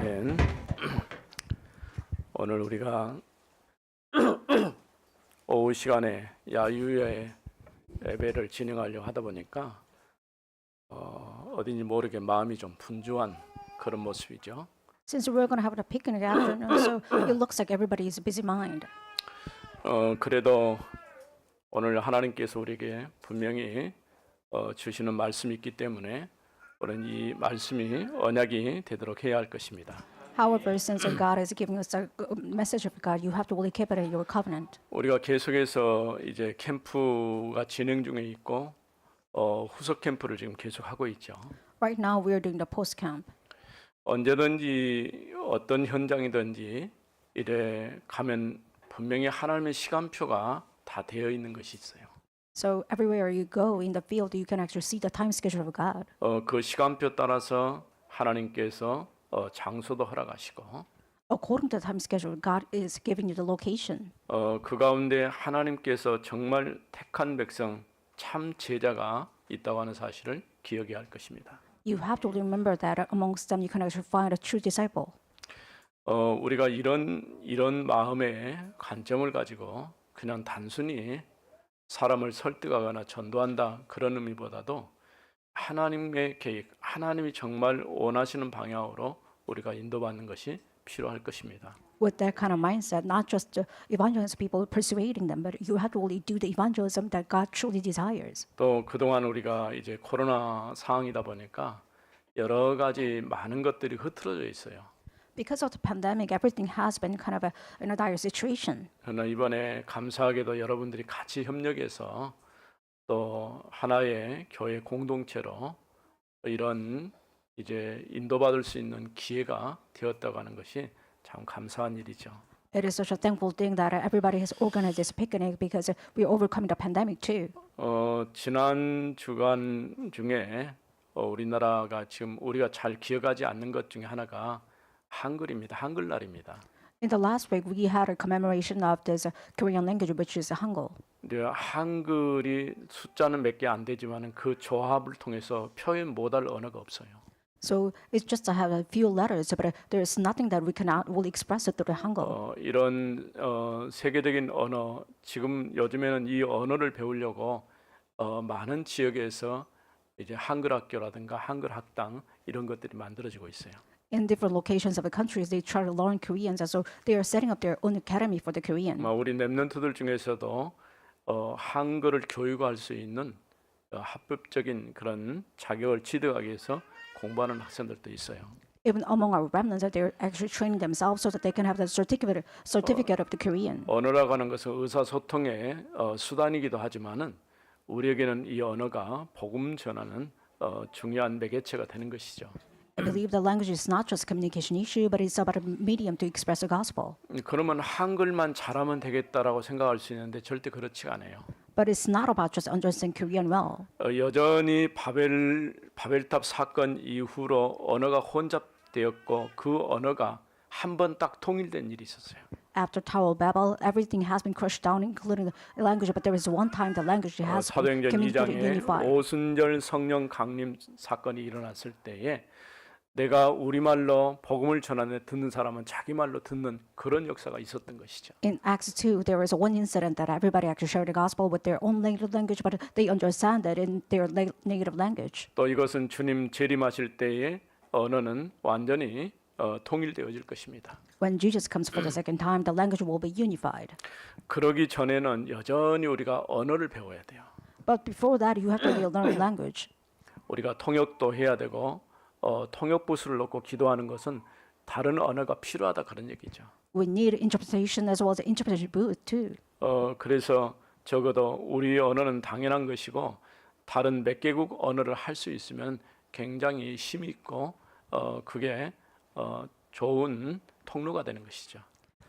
아멘. 오늘 우리가 오후 시간에 야유회 예배를 진행하려고 하다 보니까 어딘지 모르게 마음이 좀 분주한 그런 모습이죠. Since we're going to have a picnic afternoon, so it looks like everybody is a busy mind. 그래도 오늘 하나님께서 우리에게 분명히 주시는 말씀이 있기 때문에 우리는 이 말씀이 언약이 되도록 해야 할 것입니다. However, since God is giving us a message of God, you have to really keep it in your covenant. 우리가 계속해서 이제 캠프가 진행 중에 있고 후속 캠프를 지금 계속 하고 있죠. Right now, we are doing the post camp. 언제든지 어떤 현장이든지 이래 가면 분명히 하나님의 시간표가 다 되어 있는 것이 있어요. So everywhere you go in the field, you can actually see the time schedule of God. 그 시간표 따라서 하나님께서 장소도 허락하시고 According to the time schedule, God is giving you the location. 그 가운데 하나님께서 정말 택한 백성 참 제자가 있다고 하는 사실을 기억해야 할 것입니다. You have to remember that amongst them, you can actually find a true disciple. 우리가 이런 마음의 관점을 가지고 그냥 단순히 사람을 설득하거나 전도한다 그런 의미보다도 하나님의 계획, 하나님이 정말 원하시는 방향으로 우리가 인도받는 것이 필요할 것입니다. With that kind of mindset, not just evangelize people persuading them, but you have to really do the evangelism that God truly desires. 또 그동안 우리가 이제 코로나 상황이다 보니까 여러 가지 많은 것들이 흐트러져 있어요. Because of the pandemic, everything has been kind of in a dire situation. 그러나 이번에 감사하게도 여러분들이 같이 협력해서 또 하나의 교회 공동체로 이런 이제 인도받을 수 있는 기회가 되었다고 하는 것이 참 감사한 일이죠. It is such a thankful thing that everybody has organized this picnic because we're overcoming the pandemic too. 지난 주간 중에 우리나라가 지금 우리가 잘 기억하지 않는 것 중에 하나가 한글입니다. 한글날입니다. In the last week, we had a commemoration of this Korean language, which is Hangul. 이제 한글이 숫자는 몇 개 안 되지만은 그 조합을 통해서 표현 못할 언어가 없어요. So it's just to have a few letters, but there is nothing that we cannot really express it through the Hangul. 이런 세계적인 언어 지금 요즘에는 이 언어를 배우려고 많은 지역에서 이제 한글 학교라든가 한글 학당 이런 것들이 만들어지고 있어요. In different locations of the countries, they try to learn Korean, and so they are setting up their own academy for the Korean. 우리 랩런트들 중에서도 한글을 교육할 수 있는 합법적인 그런 자격을 취득하기 위해서 공부하는 학생들도 있어요. Even among our remnants, that they're actually training themselves so that they can have the certificate of the Korean. 언어라고 하는 것은 의사소통의 수단이기도 하지만은 우리에게는 이 언어가 복음 전하는 중요한 매개체가 되는 것이죠. I believe the language is not just a communication issue, but it's about a medium to express the gospel. 그러면 한글만 잘하면 되겠다라고 생각할 수 있는데 절대 그렇지 않아요. But it's not about just understanding Korean well. 여전히 바벨탑 사건 이후로 언어가 혼잡되었고 그 언어가 한 번 딱 통일된 일이 있었어요. After Tower of Babel, everything has been crushed down, including the language. But there is one time the language has been 사도행전 communicated 2장에 unified. 오순절 성령 강림 사건이 일어났을 때에 내가 우리말로 복음을 전하는데 듣는 사람은 자기 말로 듣는 그런 역사가 있었던 것이죠. In Acts 2, there was one incident that everybody actually shared the gospel with their own native language, but they understand it in their native language. 또 이것은 주님 재림하실 때의 언어는 완전히 통일되어질 것입니다. When Jesus comes for the second time, the language will be unified. 그러기 전에는 여전히 우리가 언어를 배워야 돼요. But before that, you have to really learn language. 우리가 통역도 해야 되고 통역 부스를 놓고 기도하는 것은 다른 언어가 필요하다 그런 얘기죠. We need interpretation as well as interpretation booth too. 그래서 적어도 우리 언어는 당연한 것이고 다른 몇 개국 언어를 할 수 있으면 굉장히 힘이 있고 그게 좋은 통로가 되는 것이죠.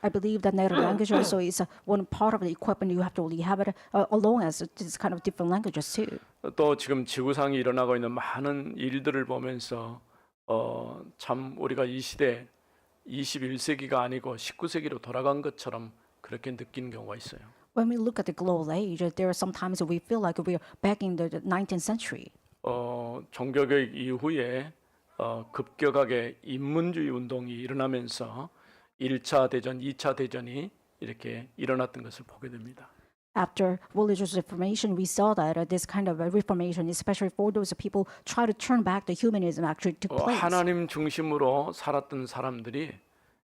I believe that native language also is one part of the equipment you have to really have it along as this kind of different languages too. 또 지금 지구상에 일어나고 있는 많은 일들을 보면서 참 우리가 이 시대 21세기가 아니고 19세기로 돌아간 것처럼 그렇게 느끼는 경우가 있어요. When we look at the global age, there are sometimes we feel like we are back in the 19th century. 종교교육 이후에 급격하게 인문주의 운동이 일어나면서 1차 대전, 2차 대전이 이렇게 일어났던 것을 보게 됩니다. After religious reformation, we saw that this kind of a reformation, especially for those people try to turn back the humanism, actually took place. 하나님 중심으로 살았던 사람들이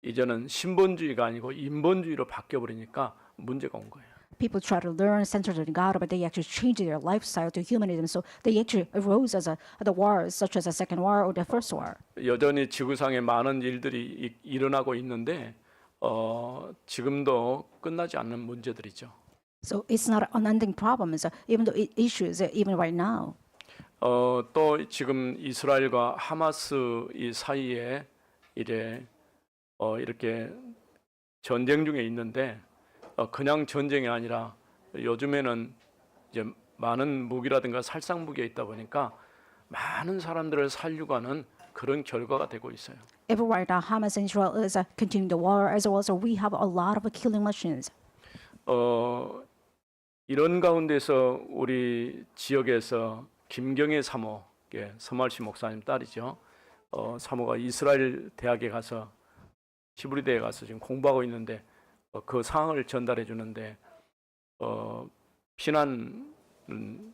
이제는 신본주의가 아니고 인본주의로 바뀌어 버리니까 문제가 온 거예요. People try to learn centered in God, but they actually changed their lifestyle to humanism. So they actually arose as the wars, such as the Second War or the First War. 여전히 지구상에 많은 일들이 일어나고 있는데 지금도 끝나지 않는 문제들이죠. So it's not an unending problem. So even though issues, even right now. 또 지금 이스라엘과 하마스 이 사이에 이제 이렇게 전쟁 중에 있는데 그냥 전쟁이 아니라 요즘에는 이제 많은 무기라든가 살상 무기가 있다 보니까 많은 사람들을 살리고 하는 그런 결과가 되고 있어요. Even right now, Hamas and Israel is continuing the war, as well as we have a lot of killing machines. 이런 가운데서 우리 지역에서 김경애 사모, 서말시 목사님 딸이죠. 사모가 이스라엘 대학에 가서 히브리대에 가서 지금 공부하고 있는데 그 상황을 전달해 주는데 피난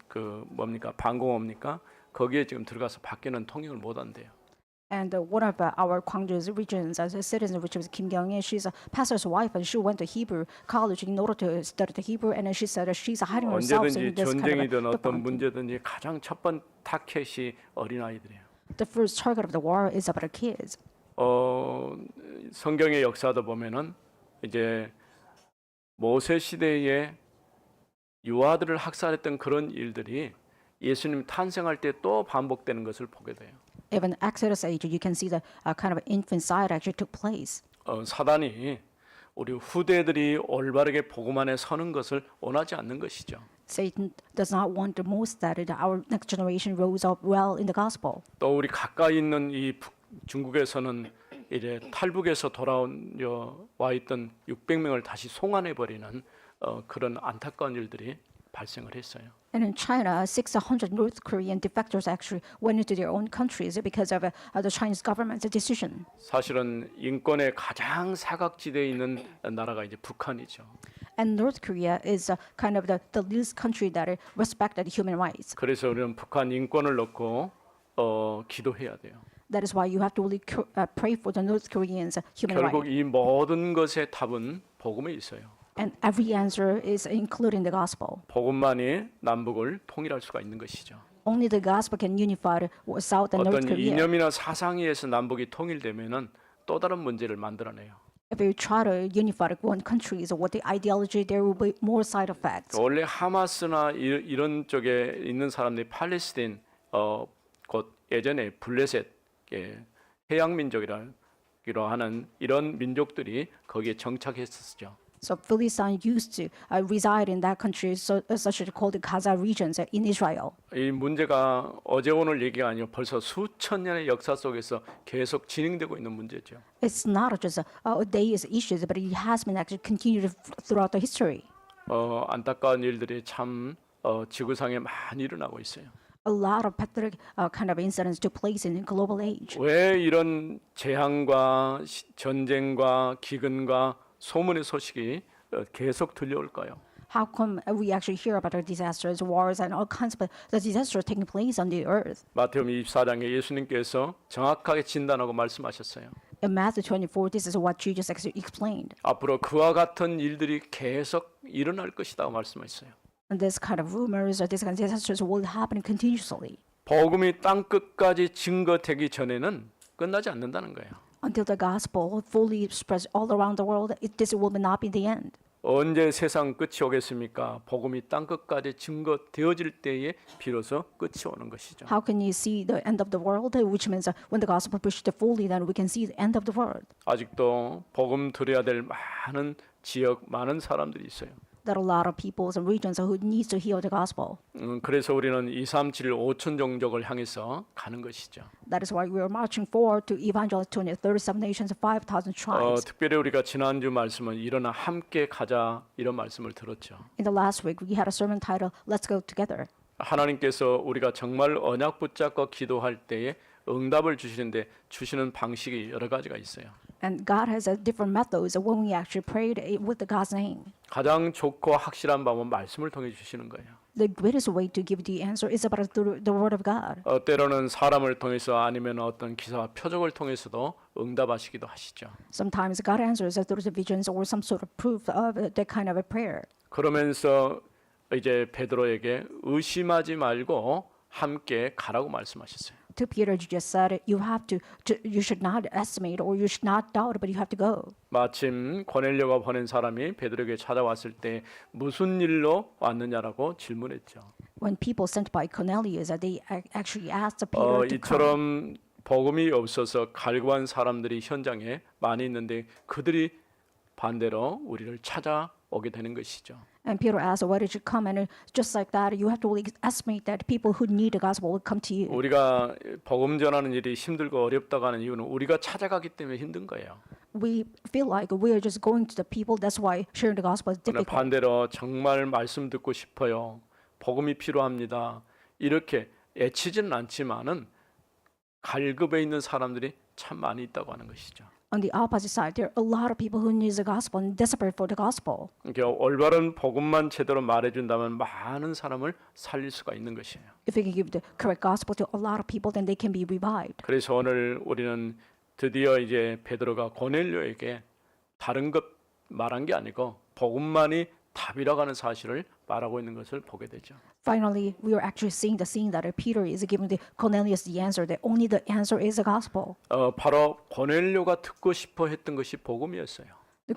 그 뭡니까 방공호입니까? 거기에 지금 들어가서 밖에는 통역을 못 한대요. And one of our Gwangju's regions as a citizen, which was Kim Kyung-hee, she's a pastor's wife, and she went to Hebrew college in order to study the Hebrew. And she said she's hiding herself in 언제든지 this kind of 전쟁이든 어떤 difficulty. 문제든지 가장 첫 번 타켓이 어린아이들이에요. The first target of the war is about our kids. 성경의 역사도 보면은 이제 모세 시대에 유아들을 학살했던 그런 일들이 예수님 탄생할 때 또 반복되는 것을 보게 돼요. Even Exodus age, you can see the kind of infanticide actually took place. 사단이 우리 후대들이 올바르게 복음 안에 서는 것을 원하지 않는 것이죠. Satan does not want the most that our next generation rose up well in the gospel. 또 우리 가까이 있는 이 중국에서는 이제 탈북에서 와 있던 600명을 다시 송환해 버리는 그런 안타까운 일들이 발생을 했어요. And in China, 600 North Korean defectors actually went into their own countries because of the Chinese government's decision. 사실은 인권의 가장 사각지대에 있는 나라가 이제 북한이죠. And North Korea is kind of the least country that respected human rights. 그래서 우리는 북한 인권을 놓고 기도해야 돼요. That is why you have to really pray for the North Koreans' human 결국 rights. 이 모든 것의 답은 복음에 있어요. And every answer is included in the gospel. 복음만이 남북을 통일할 수가 있는 것이죠. Only the gospel can unify South and North 어떤 Korea. 이념이나 사상에 의해서 남북이 통일되면은 또 다른 문제를 만들어내요. If you try to unify one country, so what the ideology, there will be more side effects. 원래 하마스나 이런 쪽에 있는 사람들이 팔레스타인 곧 예전에 블레셋 해양 민족이라고 하는 이런 민족들이 거기에 정착했었죠. So Philistine used to reside in that country, such as called the Gaza regions in Israel. 이 문제가 어제 오늘 얘기가 아니고 벌써 수천 년의 역사 속에서 계속 진행되고 있는 문제죠. It's not just a day's issues, but it has been actually continued throughout the history. 안타까운 일들이 참 지구상에 많이 일어나고 있어요. A lot of pathetic kind of incidents took place in the global age. 왜 이런 재앙과 전쟁과 기근과 소문의 소식이 계속 들려올까요? How come we actually hear about the disasters, wars, and all kinds of the disasters taking place on the earth? 마태복음 24장에 예수님께서 정확하게 진단하고 말씀하셨어요. In Matthew 24, this is what Jesus actually explained. 앞으로 그와 같은 일들이 계속 일어날 것이라고 말씀하셨어요. And this kind of rumors or this kind of disasters will happen continuously 복음이 땅 끝까지 증거되기 전에는 끝나지 않는다는 거예요. until the gospel fully spreads all around the world. This will not be the end. 언제 세상 끝이 오겠습니까? 복음이 땅 끝까지 증거되어질 때에 비로소 끝이 오는 것이죠. How can you see the end of the world? Which means when the gospel pushed fully, then we can see the end of the world. 아직도 복음 들어야 될 많은 지역, 많은 사람들이 있어요. There are a lot of peoples and regions who needs to hear the gospel. 그래서 우리는 237 5천 종족을 향해서 가는 것이죠. That is why we are marching forward to evangelize to 37 nations and 5,000 tribes. 특별히 우리가 지난주 말씀은 일어나 함께 가자 이런 말씀을 들었죠. In the last week, we had a sermon titled "Let's Go Together." 하나님께서 우리가 정말 언약 붙잡고 기도할 때에 응답을 주시는데 주시는 방식이 여러 가지가 있어요. And God has a different methods when we actually prayed with the God's name. 가장 좋고 확실한 방법은 말씀을 통해 주시는 거예요. The greatest way to give the answer is about through the word of God. 때로는 사람을 통해서 아니면 어떤 기사와 표적을 통해서도 응답하시기도 하시죠. Sometimes God answers through the visions or some sort of proof of that kind of a prayer. 그러면서 이제 베드로에게 의심하지 말고 함께 가라고 말씀하셨어요. To Peter, you just said you have you should not estimate or you should not doubt, but you have to go. 마침 고넬료가 보낸 사람이 베드로에게 찾아왔을 때 무슨 일로 왔느냐라고 질문했죠. When people sent by Cornelius, they actually asked Peter to come. 이처럼 복음이 없어서 갈구한 사람들이 현장에 많이 있는데 그들이 반대로 우리를 찾아오게 되는 것이죠. And Peter asked, "Why did you come?" And just like that, you have to really estimate that people who need the gospel will come to you. 우리가 복음 전하는 일이 힘들고 어렵다고 하는 이유는 우리가 찾아가기 때문에 힘든 거예요. We feel like we are just going to the people. That's why sharing the gospel is 그러나 difficult. 반대로 정말 말씀 듣고 싶어요. 복음이 필요합니다. 이렇게 애치지는 않지만은 갈급에 있는 사람들이 참 많이 있다고 하는 것이죠. On the opposite side, there are a lot of people who need the gospel and desperate for the gospel. 그러니까 올바른 복음만 제대로 말해준다면 많은 사람을 살릴 수가 있는 것이에요. If we can give the correct gospel to a lot of people, then they can be revived. 그래서 오늘 우리는 드디어 이제 베드로가 고넬료에게 다른 것 말한 게 아니고 복음만이 답이라고 하는 사실을 말하고 있는 것을 보게 되죠. Finally, we are actually seeing the scene that Peter is giving the Cornelius the answer that only the answer is the gospel. 바로 고넬료가 듣고 싶어 했던 것이 복음이었어요. The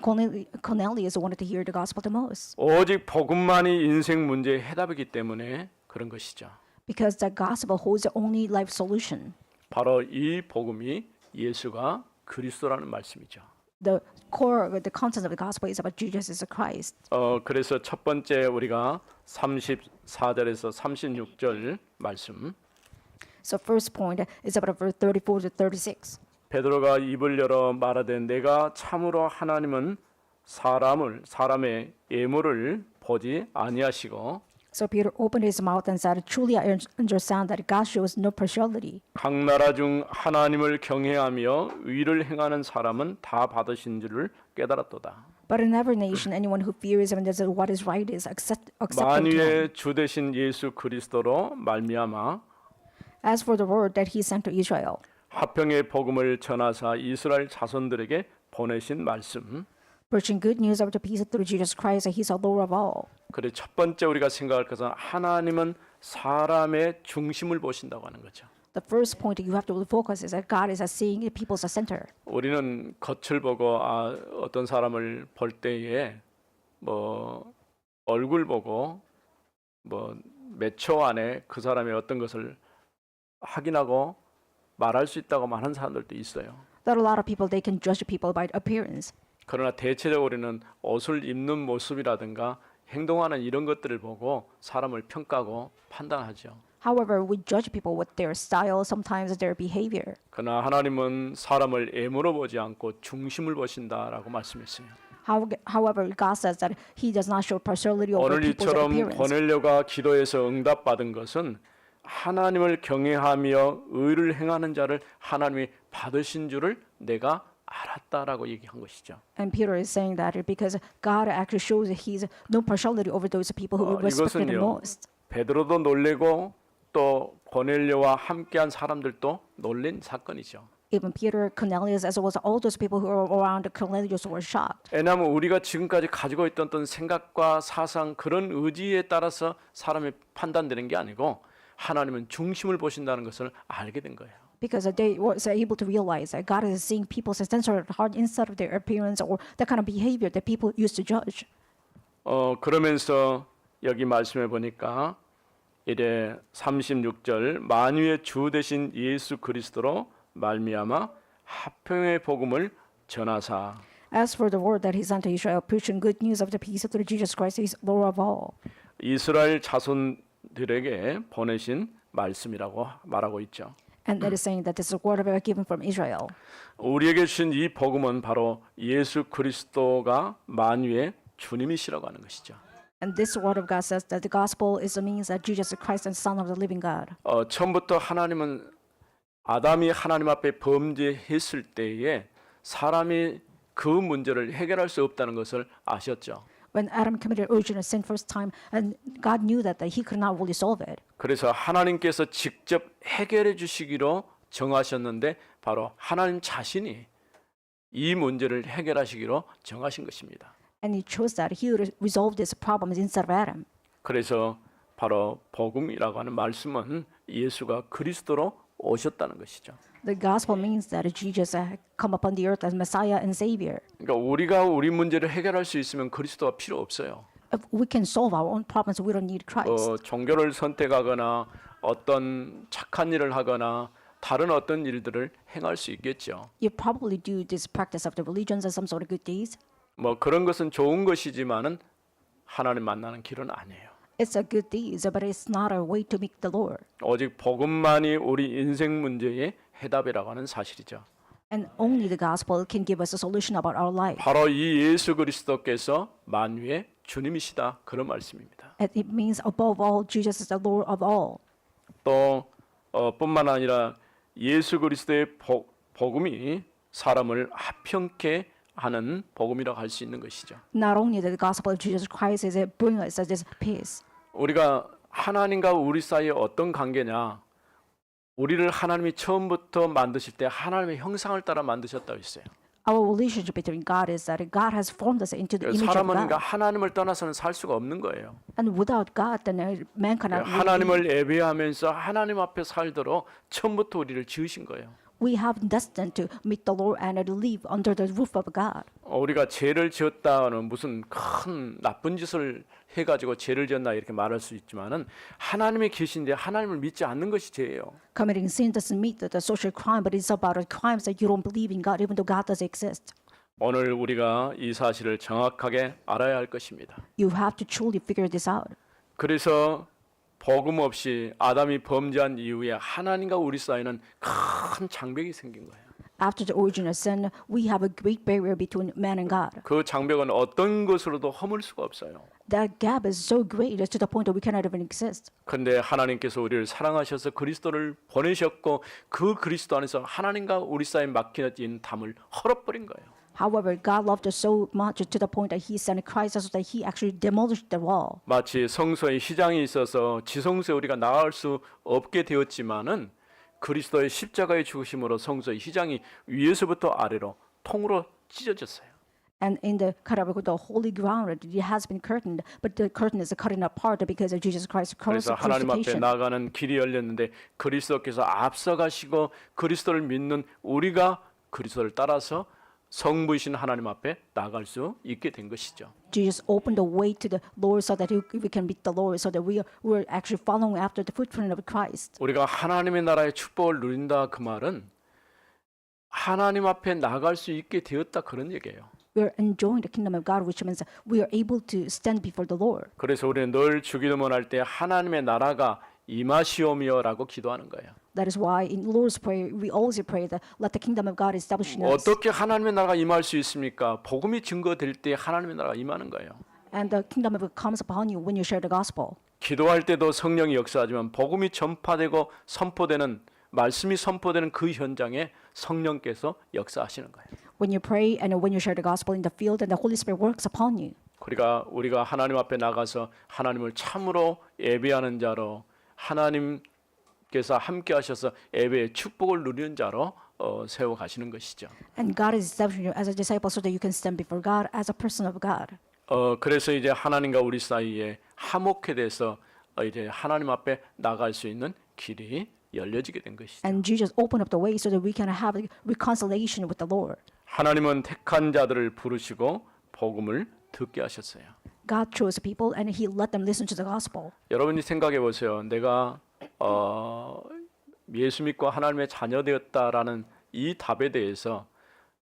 Cornelius wanted to hear the gospel the most 오직 복음만이 인생 문제의 해답이기 때문에 그런 것이죠. because the gospel holds the only life solution. 바로 이 복음이 예수가 그리스도라는 말씀이죠. The core, the content of the gospel is about Jesus as a Christ. 그래서 첫 번째 우리가 34절에서 36절 말씀. So first point is about verse 34 to 36. 베드로가 입을 열어 말하되 내가 참으로 하나님은 사람의 예물을 보지 아니하시고 So Peter opened his mouth and said, "Truly I understand that God shows no partiality. 각 나라 중 하나님을 경외하며 의를 행하는 사람은 다 받으신 줄을 깨달았도다. But in every nation, anyone who fears him and does what is right is accepted to him. 만유의 주 되신 예수 그리스도로 말미암아 As for the word that he sent to Israel, 화평의 복음을 전하사 이스라엘 자손들에게 보내신 말씀. preaching good news of the peace through Jesus Christ, He is the Lord of all." 그래 첫 번째 우리가 생각할 것은 하나님은 사람의 중심을 보신다고 하는 거죠. The first point you have to focus is that God is seeing people as a center. 우리는 겉을 보고 어떤 사람을 볼 때에 뭐 얼굴 보고 뭐 몇 초 안에 그 사람의 어떤 것을 확인하고 말할 수 있다고 말하는 사람들도 있어요. There are a lot of people they can judge people by appearance. 그러나 대체적으로는 옷을 입는 모습이라든가 행동하는 이런 것들을 보고 사람을 평가하고 판단하죠. However, we judge people with their style, sometimes their behavior. 그러나 하나님은 사람을 예물로 보지 않고 중심을 보신다라고 말씀했어요. However, God says that He does not show partiality over 오늘 people's 이처럼 appearance. 고넬료가 기도해서 응답받은 것은 하나님을 경외하며 의를 행하는 자를 하나님이 받으신 줄을 내가 알았다라고 얘기한 것이죠. And Peter is saying that because God actually shows that He's no partiality over those people who respected Him 이것은요. most. 베드로도 놀래고 또 고넬료와 함께한 사람들도 놀란 사건이죠. Even Peter, Cornelius, as well as all those people who were around Cornelius were shocked. 왜냐하면 우리가 지금까지 가지고 있던 어떤 생각과 사상 그런 의지에 따라서 사람이 판단되는 게 아니고 하나님은 중심을 보신다는 것을 알게 된 거예요. Because they were able to realize that God is seeing people's centered heart instead of their appearance or the kind of behavior that people used to judge. 그러면서 여기 말씀해 보니까 이제 36절 만유의 주 되신 예수 그리스도로 말미암아 화평의 복음을 전하사. As for the word that He sent to Israel, preaching good news of the peace through Jesus Christ, He is Lord of all. 이스라엘 자손들에게 보내신 말씀이라고 말하고 있죠. And that is saying that this is a word of God given from Israel. 우리에게 주신 이 복음은 바로 예수 그리스도가 만유의 주님이시라고 하는 것이죠. And this word of God says that the gospel is the means that Jesus Christ is the Son of the living God. 처음부터 하나님은 아담이 하나님 앞에 범죄했을 때에 사람이 그 문제를 해결할 수 없다는 것을 아셨죠. When Adam committed original sin first time, and God knew that he could not really solve it. 그래서 하나님께서 직접 해결해 주시기로 정하셨는데 바로 하나님 자신이 이 문제를 해결하시기로 정하신 것입니다. And he chose that he would resolve these problems instead of Adam. 그래서 바로 복음이라고 하는 말씀은 예수가 그리스도로 오셨다는 것이죠. The gospel means that Jesus come upon the earth as Messiah and Savior. 그러니까 우리가 우리 문제를 해결할 수 있으면 그리스도가 필요 없어요. If we can solve our own problems, we don't need Christ. 종교를 선택하거나 어떤 착한 일을 하거나 다른 어떤 일들을 행할 수 있겠죠. You probably do this practice of the religions and some sort of good deeds. 뭐 그런 것은 좋은 것이지만은 하나님 만나는 길은 아니에요. It's a good deed, but it's not a way to meet the Lord. 오직 복음만이 우리 인생 문제의 해답이라고 하는 사실이죠. And only the gospel can give us a solution about our life. 바로 이 예수 그리스도께서 만유의 주님이시다 그런 말씀입니다. And it means above all, Jesus is the Lord of all. 또 뿐만 아니라 예수 그리스도의 복음이 사람을 합평케 하는 복음이라고 할 수 있는 것이죠. Not only that the gospel of Jesus Christ is bring us this peace. 우리가 하나님과 우리 사이에 어떤 관계냐? 우리를 하나님이 처음부터 만드실 때 하나님의 형상을 따라 만드셨다고 했어요. Our relationship between God is that God has formed us into the image of 사람은 God. 그러니까 하나님을 떠나서는 살 수가 없는 거예요. And without God, then man cannot live. 하나님을 예배하면서 하나님 앞에 살도록 처음부터 우리를 지으신 거예요. We have destined to meet the Lord and to live under the roof of God. 우리가 죄를 지었다는 무슨 큰 나쁜 짓을 해가지고 죄를 지었나 이렇게 말할 수 있지만은 하나님이 계신데 하나님을 믿지 않는 것이 죄예요. Committing sin doesn't meet the social crime, but it's about the crimes that you don't believe in God, even though God does exist. 오늘 우리가 이 사실을 정확하게 알아야 할 것입니다. You have to truly figure this out. 그래서 복음 없이 아담이 범죄한 이후에 하나님과 우리 사이는 큰 장벽이 생긴 거예요. After the origin of sin, we have a great barrier between man and God. 그 장벽은 어떤 것으로도 허물 수가 없어요. That gap is so great to the point that we cannot even exist. 그런데 하나님께서 우리를 사랑하셔서 그리스도를 보내셨고 그 그리스도 안에서 하나님과 우리 사이에 막힌 담을 헐어버린 거예요. However, God loved us so much to the point that He sent Christ so that He actually demolished the wall. 마치 성소에 휘장이 있어서 지성소에 우리가 나갈 수 없게 되었지만은 그리스도의 십자가의 죽으심으로 성소의 휘장이 위에서부터 아래로 통으로 찢어졌어요. And in the kind of the holy ground, it has been curtained, but the curtain is cutting apart because of Jesus Christ's 그래서 하나님 앞에 crucifixion. 나가는 길이 열렸는데 그리스도께서 앞서가시고 그리스도를 믿는 우리가 그리스도를 따라서 성부이신 하나님 앞에 나갈 수 있게 된 것이죠. Jesus opened the way to the Lord so that we can meet the Lord, so that we're actually following after the footprint of Christ. 우리가 하나님의 나라의 축복을 누린다 그 말은 하나님 앞에 나갈 수 있게 되었다 그런 얘기예요. We're enjoying the kingdom of God, which means we are able to stand before the Lord. 그래서 우리는 늘 주기도문 할 때 하나님의 나라가 임하시오며라고 기도하는 거예요. That is why in Lord's Prayer we always pray that let the kingdom of God establish in us. 어떻게 하나님의 나라가 임할 수 있습니까? 복음이 증거될 때 하나님의 나라가 임하는 거예요. And the kingdom of God comes upon you when you share the gospel. 기도할 때도 성령이 역사하지만 복음이 전파되고 선포되는 말씀이 선포되는 그 현장에 성령께서 역사하시는 거예요. When you pray and when you share the gospel in the field, and the Holy Spirit works upon you. 우리가 하나님 앞에 나가서 하나님을 참으로 예배하는 자로 하나님께서 함께 하셔서 예배의 축복을 누리는 자로 세워 가시는 것이죠. And God is establishing you as a disciple so that you can stand before God as a person of God. 그래서 이제 하나님과 우리 사이에 화목해 돼서 이제 하나님 앞에 나갈 수 있는 길이 열려지게 된 것이죠. And Jesus opened up the way so that we can have reconciliation with the Lord. 하나님은 택한 자들을 부르시고 복음을 듣게 하셨어요. God chose people and He let them listen to the gospel. 여러분이 생각해 보세요. 내가 예수 믿고 하나님의 자녀 되었다라는 이 답에 대해서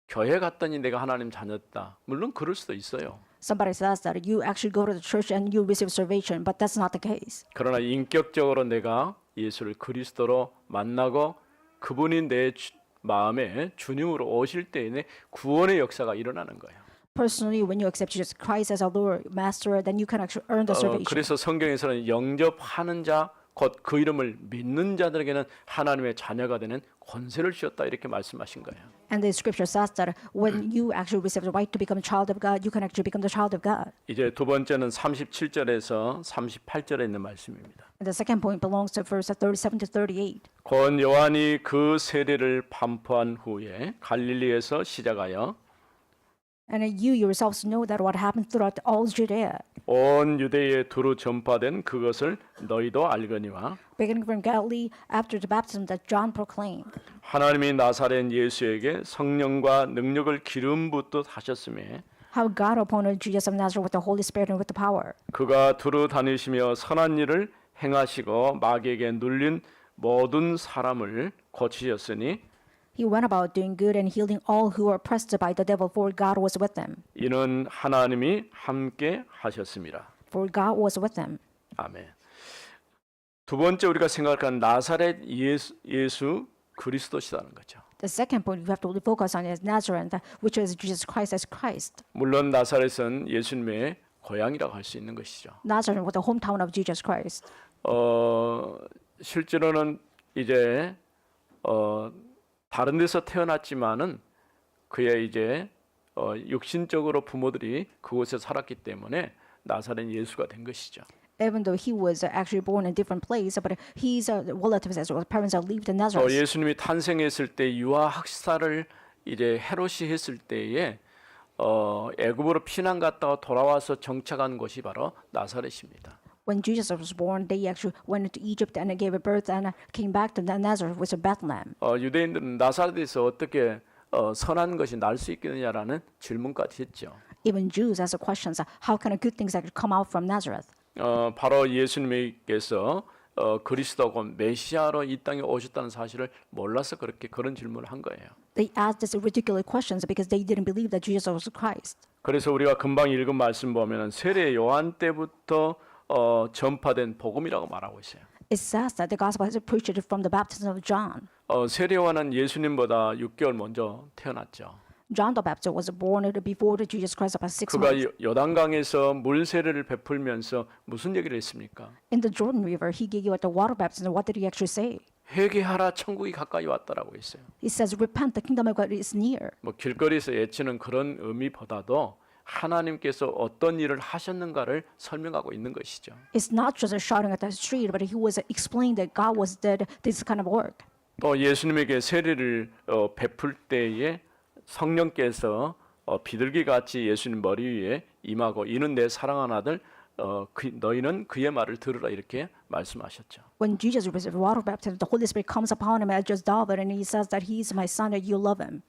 교회 갔더니 내가 하나님 자녀다. 물론 그럴 수도 있어요. Somebody says that you actually go to the church and you receive salvation, but that's not the case. 그러나 인격적으로 내가 예수를 그리스도로 만나고 그분이 내 마음에 주님으로 오실 때에 구원의 역사가 일어나는 거예요. Personally, when you accept Jesus Christ as our Lord, Master, then you can actually earn the salvation. 그래서 성경에서는 영접하는 자, 곧 그 이름을 믿는 자들에게는 하나님의 자녀가 되는 권세를 주셨다 이렇게 말씀하신 거예요. And the scripture says that when you actually receive the right to become a child of God, you can actually become the child of God. 이제 두 번째는 37절에서 38절에 있는 말씀입니다. And the second point belongs to verse 37 to 38. 곧 요한이 그 세례를 반포한 후에 갈릴리에서 시작하여 And you yourselves know that what happened throughout all Judea, 온 유대에 두루 전파된 그것을 너희도 알거니와 beginning from Galilee after the baptism that John proclaimed. 하나님이 나사렛 예수에게 성령과 능력을 기름 붓듯 하셨음에 How God appointed Jesus of Nazareth with the Holy Spirit and with the power. 그가 두루 다니시며 선한 일을 행하시고 마귀에게 눌린 모든 사람을 고치셨으니 He went about doing good and healing all who were oppressed by the devil, for God was with them. 이는 하나님이 함께 하셨습니다. For God was with them. 아멘. 두 번째 우리가 생각하는 나사렛 예수 그리스도시라는 거죠. The second point you have to focus on is Nazareth, which is Jesus Christ as Christ. 물론 나사렛은 예수님의 고향이라고 할 수 있는 것이죠. Nazareth was the hometown of Jesus Christ. 실제로는 이제 다른 데서 태어났지만은 그의 이제 육신적으로 부모들이 그곳에 살았기 때문에 나사렛 예수가 된 것이죠. Even though he was actually born in a different place, but his relatives as well as parents that lived in Nazareth. 예수님이 탄생했을 때 유아 학살을 이제 헤롯이 했을 때에 애굽으로 피난 갔다가 돌아와서 정착한 곳이 바로 나사렛입니다. When Jesus was born, they actually went to Egypt and gave birth and came back to Nazareth, which is Bethlehem. 유대인들은 나사렛에서 어떻게 선한 것이 날 수 있겠느냐라는 질문까지 했죠. Even Jews asked the questions, how can good things actually come out from Nazareth? 바로 예수님께서 그리스도고 메시아로 이 땅에 오셨다는 사실을 몰라서 그런 질문을 한 거예요. They asked these ridiculous questions because they didn't believe that Jesus was Christ. 그래서 우리가 금방 읽은 말씀 보면은 세례 요한 때부터 전파된 복음이라고 말하고 있어요. It says that the gospel is preached from the baptism of John. 세례 요한은 예수님보다 6개월 먼저 태어났죠. John the Baptist was born before Jesus Christ about 6 그가 months. 요단강에서 물 세례를 베풀면서 무슨 얘기를 했습니까? In the Jordan River, he gave you the water baptism. What did he actually say? 회개하라 천국이 가까이 왔다라고 했어요. He says, repent, the kingdom of God is near. 뭐 길거리에서 외치는 그런 의미보다도 하나님께서 어떤 일을 하셨는가를 설명하고 있는 것이죠. It's not just shouting at the street, but he was explaining that God was did this kind of work. 또 예수님에게 세례를 베풀 때에 성령께서 비둘기 같이 예수님 머리 위에 임하고 이는 내 사랑하는 아들 너희는 그의 말을 들으라 이렇게 말씀하셨죠. When Jesus received water baptism, the Holy Spirit comes upon him as just David, and he says that he is my son, and you love him.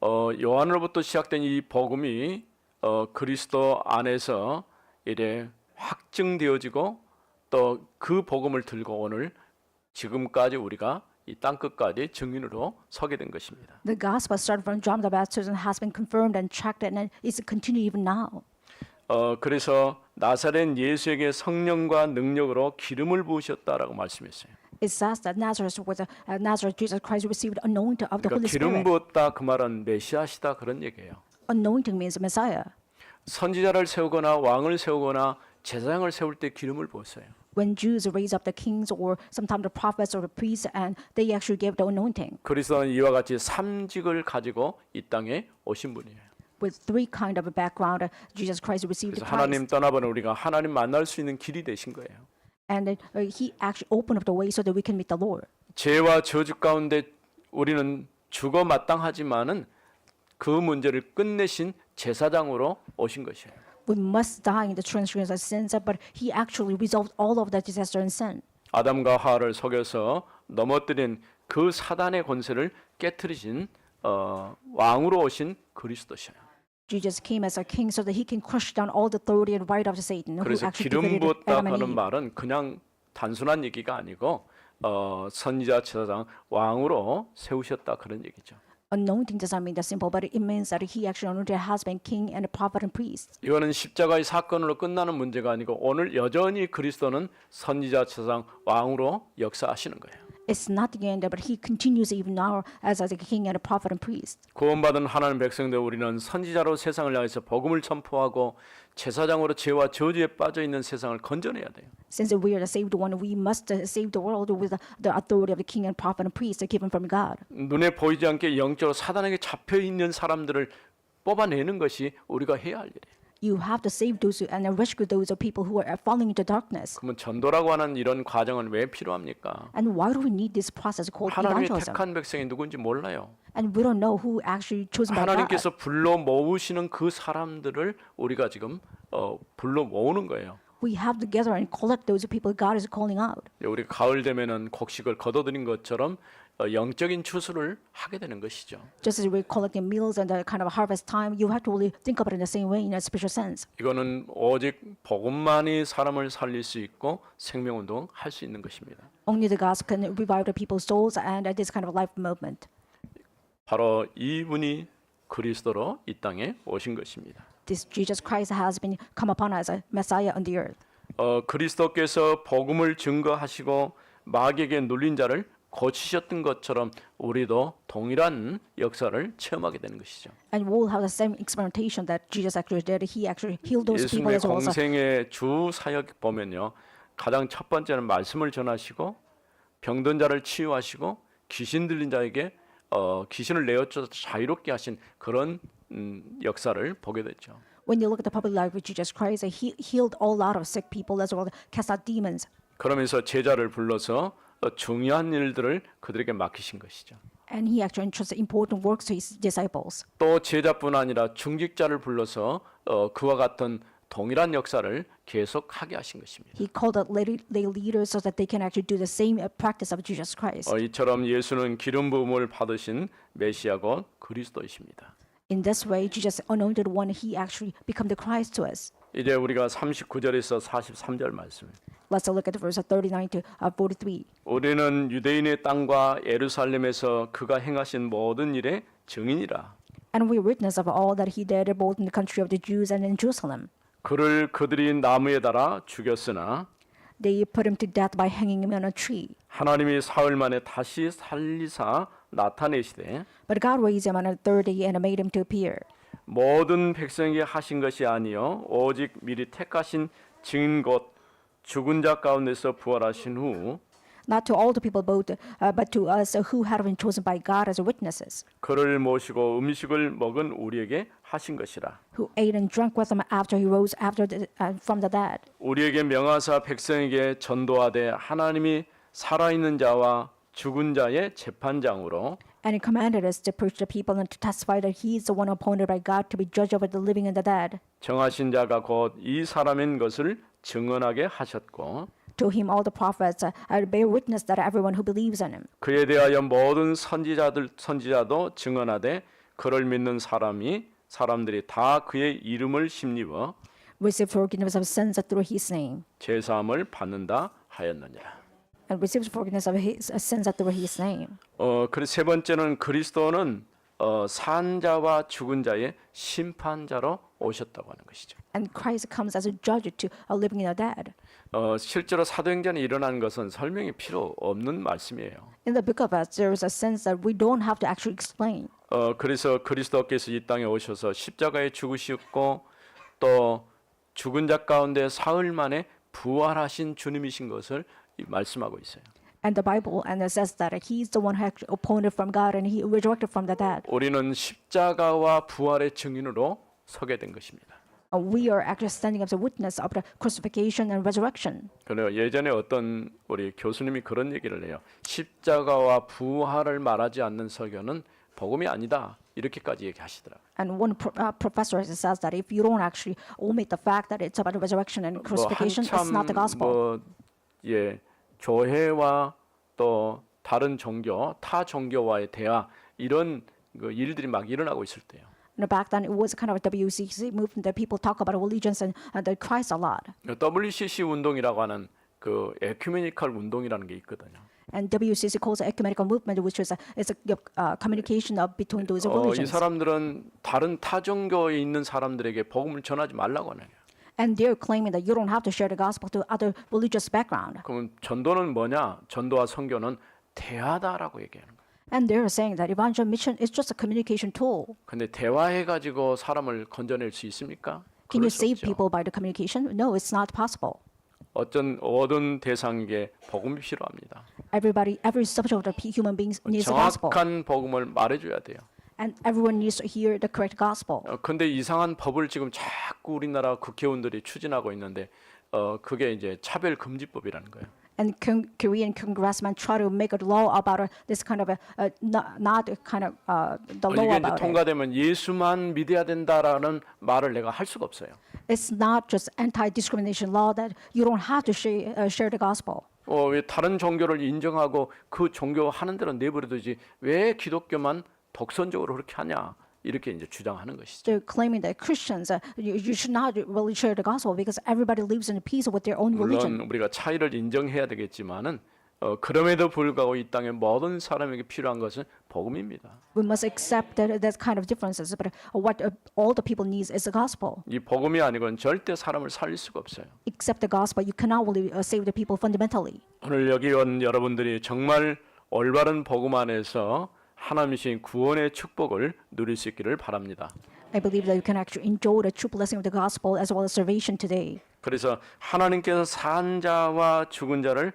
요한으로부터 시작된 이 복음이 그리스도 안에서 이래 확증되어지고 또 그 복음을 들고 오늘 지금까지 우리가 이 땅 끝까지 증인으로 서게 된 것입니다. The gospel started from John the Baptist and has been confirmed and checked, and is continuing even now. 그래서 나사렛 예수에게 성령과 능력으로 기름을 부으셨다라고 말씀했어요. It says that Nazareth Jesus Christ received anointing of the 그러니까 Holy 기름 Spirit. 부었다 그 말은 메시아시다 그런 얘기예요. Anointing means Messiah. 선지자를 세우거나 왕을 세우거나 제사장을 세울 때 기름을 부었어요. When Jews raise up the kings or sometimes the prophets or the priests, and they actually gave the anointing. 그리스도는 이와 같이 삼직을 가지고 이 땅에 오신 분이에요. With three kind of a background, Jesus Christ received 그래서 Christ. 하나님 떠나보는 우리가 하나님 만날 수 있는 길이 되신 거예요. And he actually opened up the way so that we can meet the Lord. 죄와 저주 가운데 우리는 죽어 마땅하지만은 그 문제를 끝내신 제사장으로 오신 것이에요. We must die in the transgressions of sins, but he actually resolved all of that disaster and sin. 아담과 하와를 속여서 넘어뜨린 그 사단의 권세를 깨트리신 왕으로 오신 그리스도시요. Jesus came as a king so that he can crush down all the authority and right of Satan, who 그래서 actually 기름 defeated 부었다 Adam and 하는 Eve. 말은 그냥 단순한 얘기가 아니고 선지자 제사장 왕으로 세우셨다 그런 얘기죠. Anointing does not mean that simple, but it means that he actually anointed a husband, king, and a prophet and priest. 이거는 십자가의 사건으로 끝나는 문제가 아니고 오늘 여전히 그리스도는 선지자 제사장 왕으로 역사하시는 거예요. It's not the end, but he continues even now as a king and a prophet and priest. 구원받은 하나님 백성들 우리는 선지자로 세상을 향해서 복음을 선포하고 제사장으로 죄와 저주에 빠져 있는 세상을 건져내야 돼요. Since we are the saved one, we must save the world with the authority of the king and prophet and priest given from God. 눈에 보이지 않게 영적으로 사단에게 잡혀 있는 사람들을 뽑아내는 것이 우리가 해야 할 일이에요. You have to save those and rescue those people who are falling into darkness. 그러면 전도라고 하는 이런 과정은 왜 필요합니까? And why do we need this process called 하나님의 evangelism? 택한 백성이 누군지 몰라요. And we don't know who actually chosen by God. 하나님께서 불러 모으시는 그 사람들을 우리가 지금 불러 모으는 거예요. We have to gather and collect those people God is calling out. 우리 가을 되면은 곡식을 거둬들인 것처럼 영적인 추수를 하게 되는 것이죠. Just as we're collecting meals and the kind of harvest time, you have to really think about it in the same way in a spiritual sense. 이거는 오직 복음만이 사람을 살릴 수 있고 생명운동 할 수 있는 것입니다. Only the gospel can revive the people's souls and this kind of life movement. 바로 이분이 그리스도로 이 땅에 오신 것입니다. This Jesus Christ has been come upon as a Messiah on the earth. 그리스도께서 복음을 증거하시고 마귀에게 눌린 자를 고치셨던 것처럼 우리도 동일한 역사를 체험하게 되는 것이죠. And we'll have the same experimentation that Jesus actually did. He actually healed those people 예수님의 as well. So 공생의 주 사역 보면요, 가장 첫 번째는 말씀을 전하시고 병든 자를 치유하시고 귀신 들린 자에게 귀신을 내어쫓아 자유롭게 하신 그런 역사를 보게 됐죠. when you look at the public life of Jesus Christ, he healed a lot of sick people as well, cast out demons. 그러면서 제자를 불러서 중요한 일들을 그들에게 맡기신 것이죠. And he actually entrusted important works to his disciples. 또 제자뿐 아니라 중직자를 불러서 그와 같은 동일한 역사를 계속하게 하신 것입니다. He called out lay leaders so that they can actually do the same practice of Jesus Christ. 이처럼 예수는 기름 부음을 받으신 메시아고 그리스도이십니다. In this way, Jesus anointed one. He actually become the Christ to us. 이제 우리가 39절에서 43절 말씀. Let's look at verse 39 to 43. 우리는 유대인의 땅과 예루살렘에서 그가 행하신 모든 일의 증인이라. And we witness of all that he did both in the country of the Jews and in Jerusalem. 그를 그들이 나무에 달아 죽였으나 They put him to death by hanging him on a tree. 하나님이 사흘 만에 다시 살리사 나타내시되 But God raised him on the third day and made him to appear. 모든 백성에게 하신 것이 아니요 오직 미리 택하신 증인 곧 죽은 자 가운데서 부활하신 후 Not to all the people both, but to us who have been chosen by God as witnesses, 그를 모시고 음식을 먹은 우리에게 하신 것이라. who ate and drank with him after he rose from the dead. 우리에게 명하사 백성에게 전도하되 하나님이 살아있는 자와 죽은 자의 재판장으로 And he commanded us to preach to people and to testify that he is the one appointed by God to be judge over the living and the dead. 정하신 자가 곧 이 사람인 것을 증언하게 하셨고 To him all the prophets bear witness that everyone who believes in him. 그에 대하여 모든 선지자도 증언하되 그를 믿는 사람들이 다 그의 이름을 힘입어 Receive forgiveness of sins through his name. 제사함을 받는다 하였느니라. And receives forgiveness of his sins through his name. 그래서 세 번째는 그리스도는 산자와 죽은 자의 심판자로 오셨다고 하는 것이죠. And Christ comes as a judge to a living and a dead. 실제로 사도행전에 일어난 것은 설명이 필요 없는 말씀이에요. In the book of Acts, there is a sense that we don't have to actually explain. 그래서 그리스도께서 이 땅에 오셔서 십자가에 죽으셨고 또 죽은 자 가운데 사흘 만에 부활하신 주님이신 것을 말씀하고 있어요. And the Bible and it says that he is the one who actually appointed from God and he resurrected from the dead. 우리는 십자가와 부활의 증인으로 서게 된 것입니다. We are actually standing as a witness of the crucifixion and resurrection. 그래요. 예전에 어떤 우리 교수님이 그런 얘기를 해요. 십자가와 부활을 말하지 않는 설교는 복음이 아니다. 이렇게까지 얘기하시더라고요. And one professor says that if you don't actually omit the fact that it's about the resurrection and crucifixion, it's not the gospel. 교회와 또 다른 종교, 타 종교와의 대화 이런 일들이 막 일어나고 있을 때요. And back then, it was kind of a WCC movement that people talk about allegiance and the Christ a lot. WCC 운동이라고 하는 그 에큐메니컬 운동이라는 게 있거든요. And WCC calls it ecumenical movement, which is a communication between those 이 religions. 사람들은 다른 타 종교에 있는 사람들에게 복음을 전하지 말라고 하네요. And they're claiming that you don't have to share the gospel to other religious background. 그럼 전도는 뭐냐? 전도와 선교는 대화다라고 얘기하는 거예요. And they're saying that evangel mission is just a communication tool. 근데 대화해 가지고 사람을 건져낼 수 있습니까? Can 그럴 you 수 save 없죠. people by the communication? No, it's not possible. 어떤 대상에게 복음이 필요합니다. Every subject of the human beings needs a gospel. 정확한 복음을 말해줘야 돼요. And everyone needs to hear the correct gospel. 근데 이상한 법을 지금 자꾸 우리나라 국회의원들이 추진하고 있는데 그게 이제 차별금지법이라는 거예요. And Korean congressmen try to make a law about this kind of not kind of the law 이게 이제 about it. 통과되면 예수만 믿어야 된다라는 말을 내가 할 수가 없어요. It's not just anti-discrimination law that you don't have to share the gospel. 왜 다른 종교를 인정하고 그 종교 하는 대로 내버려두지 왜 기독교만 독선적으로 그렇게 하냐 이렇게 이제 주장하는 것이죠. They're claiming that Christians you should not really share the gospel because everybody lives in peace with their own religion. 물론 우리가 차이를 인정해야 되겠지만은 그럼에도 불구하고 이 땅의 모든 사람에게 필요한 것은 복음입니다. We must accept that kind of differences, but what all the people need is the gospel. 이 복음이 아니고는 절대 사람을 살릴 수가 없어요. Except the gospel, you cannot really save the people fundamentally. 오늘 여기 온 여러분들이 정말 올바른 복음 안에서 하나님이신 구원의 축복을 누릴 수 있기를 바랍니다. I believe that you can actually enjoy the true blessing of the gospel as well as salvation today. 그래서 하나님께서 산 자와 죽은 자를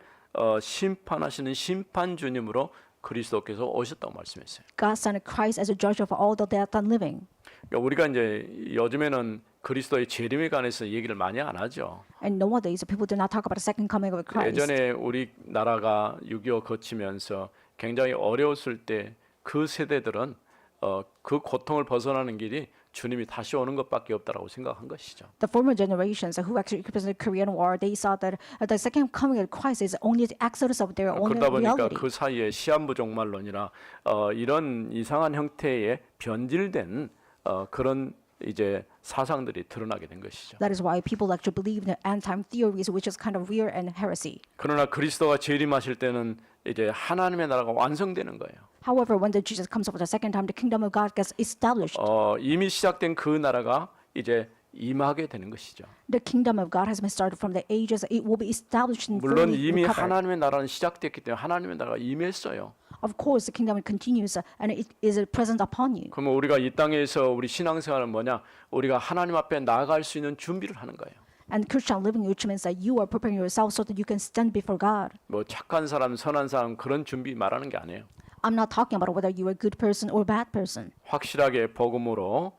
심판하시는 심판 주님으로 그리스도께서 오셨다고 말씀했어요. God sent Christ as a judge of all the dead and living. 그러니까 우리가 이제 요즘에는 그리스도의 재림에 관해서 얘기를 많이 안 하죠. And nowadays, people do not talk about the second coming of Christ. 예전에 우리나라가 6.25 거치면서 굉장히 어려웠을 때 그 세대들은 그 고통을 벗어나는 길이 주님이 다시 오는 것밖에 없다라고 생각한 것이죠. The former generations who actually experienced the Korean War, they saw that the second coming of Christ is only the exodus of their own 그러다 보니까 reality. 그 사이에 시한부 종말론이나 이런 이상한 형태의 변질된 그런 이제 사상들이 드러나게 된 것이죠. That is why people actually believe in the end time theories, which is kind of weird and heresy. 그러나 그리스도가 재림하실 때는 이제 하나님의 나라가 완성되는 거예요. However, when the Jesus comes for the second time, the kingdom of God gets established. 이미 시작된 그 나라가 이제 임하게 되는 것이죠. The kingdom of God has been started from the ages. It will be established and 물론 fully 이미 recovered. 하나님의 나라는 시작됐기 때문에 하나님의 나라가 임했어요. Of course, the kingdom continues and it is present upon you. 그러면 우리가 이 땅에서 우리 신앙생활은 뭐냐? 우리가 하나님 앞에 나아갈 수 있는 준비를 하는 거예요. And Christian living, which means that you are preparing yourself so that you can stand before God. 뭐 착한 사람, 선한 사람 그런 준비 말하는 게 아니에요. I'm not talking about whether you are a good person or bad person. 확실하게 복음으로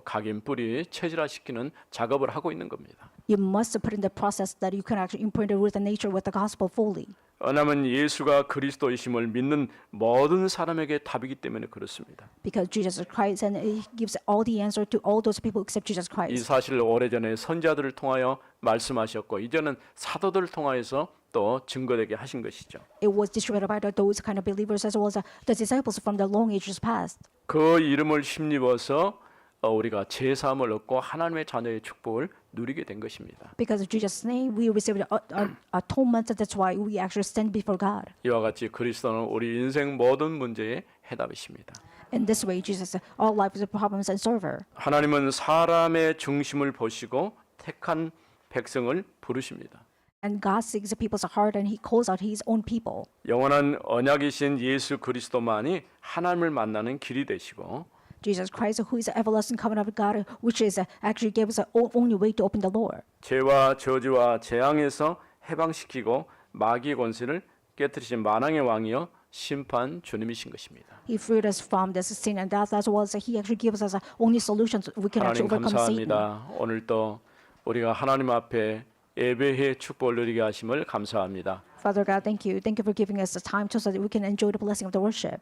각인 뿌리 체질화시키는 작업을 하고 있는 겁니다. You must put in the process that you can actually imprint the root and nature with the gospel fully. 왜냐하면 예수가 그리스도이심을 믿는 모든 사람에게 답이기 때문에 그렇습니다. Because Jesus Christ and He gives all the answer to all those people except Jesus 이 Christ. 사실을 오래전에 선자들을 통하여 말씀하셨고 이제는 사도들을 통하여서 또 증거되게 하신 것이죠. It was distributed by those kind of believers as well as the disciples from the long ages past. 그 이름을 힘입어서 우리가 제사함을 얻고 하나님의 자녀의 축복을 누리게 된 것입니다. Because of Jesus' name, we received atonement. That's why we actually stand before God. 이와 같이 그리스도는 우리 인생 모든 문제의 해답이십니다. In this way, Jesus, all life's problems and solver. 하나님은 사람의 중심을 보시고 택한 백성을 부르십니다. And God seeks the people's heart and He calls out His own people. 영원한 언약이신 예수 그리스도만이 하나님을 만나는 길이 되시고 Jesus Christ, who is the everlasting covenant of God, which is actually gave us the only way to open the door. 죄와 저주와 재앙에서 해방시키고 마귀의 권세를 깨뜨리신 만왕의 왕이여 심판 주님이신 것입니다. He freed us from this sin and death, as well as He actually gives us only solutions we can 하나님 actually overcome Satan. 감사합니다. 오늘도 우리가 하나님 앞에 예배의 축복을 누리게 하심을 감사합니다. Father God, thank you. Thank you for giving us the time so that we can enjoy the blessing of the worship.